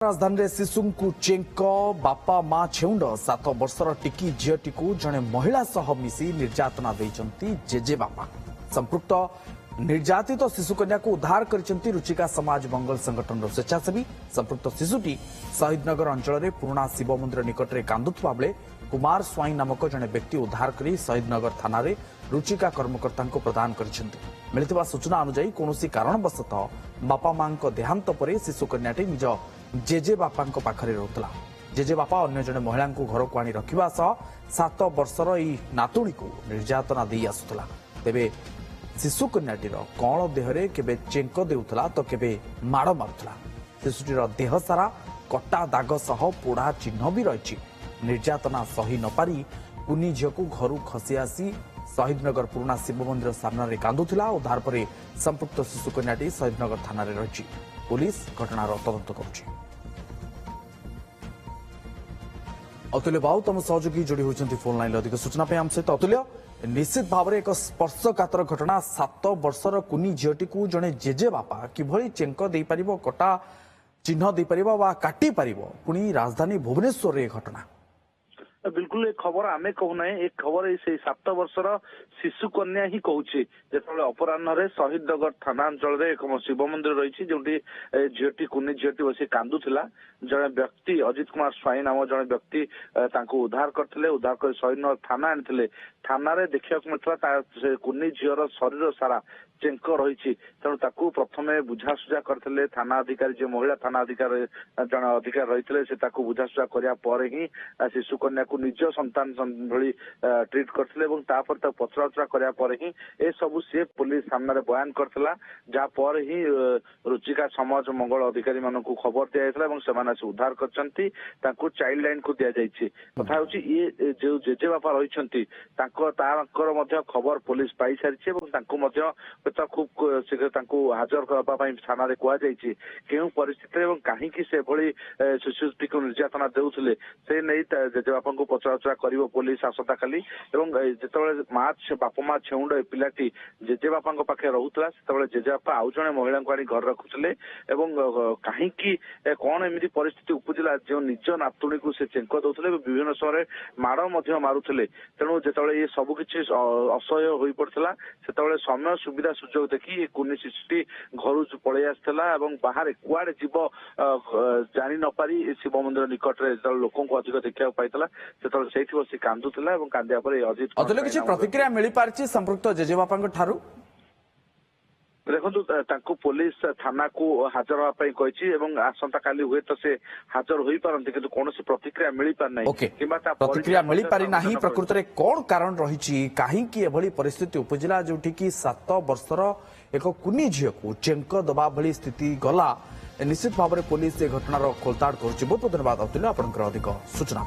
राजधानी शिशु को चेंक बापा मां छेउंड 7 वर्षर टिकी झीटी को जड़े महिला सह मिसी निर्यातना देइचंती जेजे बापा संपृक्त निर्यातित शिशुकन्या को उद्धार करिसंती रुचिका समाज मंगल संगठन स्वेच्छासेवी संपृक्त शिशुटी शहीदनगर अंचल में पुराना शिव मंदिर निकट में कांदुवा बेले कुमार स्वाई नामक जड़े व्यक्ति उद्धार कर शहीदनगर थाना रुचिका कर्मकर्ता को प्रदान कर सूचना अनुजाई कौन कारणवशतः बापा मां देहांत पर शिशुकन्याटी निज जेजे बापा पाखरे रोला जेजे बापा अन्य जड़े महिला घर को आनी रखा सह 7 वर्षर यही नातुणी को निर्यातना दे आसुला तेबे शिशुकन्याटीर कौल देहरे केबे चेंक देउथला तो केबे माड़ मारुला शिशुटीर देह सारा कटा दाग सह पोड़ा चिन्ह भी रही निर्यातना सही नपारी कुनी झील को घर खसी आसी शहीदनगर पुराना शिव मंदिर सामने कांदुला उद्धार पर संपृक्त शिशुकन्याटी शहीदनगर थाना रही पुलिस घटनार तदंत करुछि। अतुल्य बाबू तम सहयोगी जोड़ी होती फोन लाइन अधिक सूचना आम सहित अतुल्य निश्चित भाव में एक स्पर्शकातर घटना 7 वर्षर कुनी झीटी को जड़े जेजे बापा किभली चेंक दे पार कटा चिन्ह दे पार वा काटी पार पुणी राजधानी भुवनेश्वर रे घटना बिल्कुल एक खबर आमे कहूना एक खबर 7 वर्षर शिशु कन्या ही कहूँ जो अपराह शहीदनगर थाना अंचल एक शिव मंदिर रही जो झीटी कुनी झीटी बस कांदुला जड़े व्यक्ति अजित कुमार स्वाई नाम जड़े व्यक्ति उद्धार करते उद्धार कर शहीदनगर थाना आनी थाना देखा मिलता कुनी झीर शरीर सारा चेंक रही तेणु ताकू प्रथम बुझासुझा करते थाना अधिकारी जो महिला थाना अधिकारी जड़े अधिकारी रही से बुझासुझा करापर ही शिशु कन्या को निज संतान भली ट्रिट करते पचराउचरा करापर ही ए सबू सी पुलिस सामने बयान करता जहाँपर ही रुचिका समाज मंगल अधिकारी मान खबर दिया से उद्धार करछंती चाइल्ड लाइन को दि जाइए कथा हूँ ये जो जेजे बापा रही खबर पुलिस पाई सारी खूब शीघ्र हाजर करने थाना कहुई क्यों परिस्थिति कहीं से शिशुटी को निर्यातना देउथिले से नहीं जेजे बापा को पचराउचरा कर पुलिस आसंता काली जो बापा माँ छेउंड पिलाटी जेजे बापा पाखे रोला से जेजे बापा आउ जड़े महिला को आनी घर रखुले कहीं कौन एमती परिस्थिति उपजिला जो निज नातुणी को से चेंक दौले विभिन्न समय माड़ मारुले तेणु जो ये सबकि असह्य हो पड़ा से समय सुविधा सुजोग देखी कुनी शिशुटी घर पलि आसाला बाहर कुआड़े जीव जानी नपारी शिव मंदिर निकट में लोक अधिक देखा पाई से बस कांदुला कांदिया अजित किसी प्रतिक्रिया मिल पारी संपृक्त जेजे बापा ठारू देखो पुलिस थाना को हाजर होगा आसंता काली हुए तो से हाजर हो पारती किंतु कौन प्रतिक्रिया मिल पार प्रतिक्रिया मिल पारी नहीं प्रकृत में कौन कारण रही कहीं परिस्थिति उपजिला जो 7 वर्षर एक कुनी झील को चेंक दबा भली स्थिति गला निश्चित भाव में पुलिस ए घटनार खोलताड़ कर बहुत बहुत धन्यवाद अतुल्य आपंकर अधिक सूचना।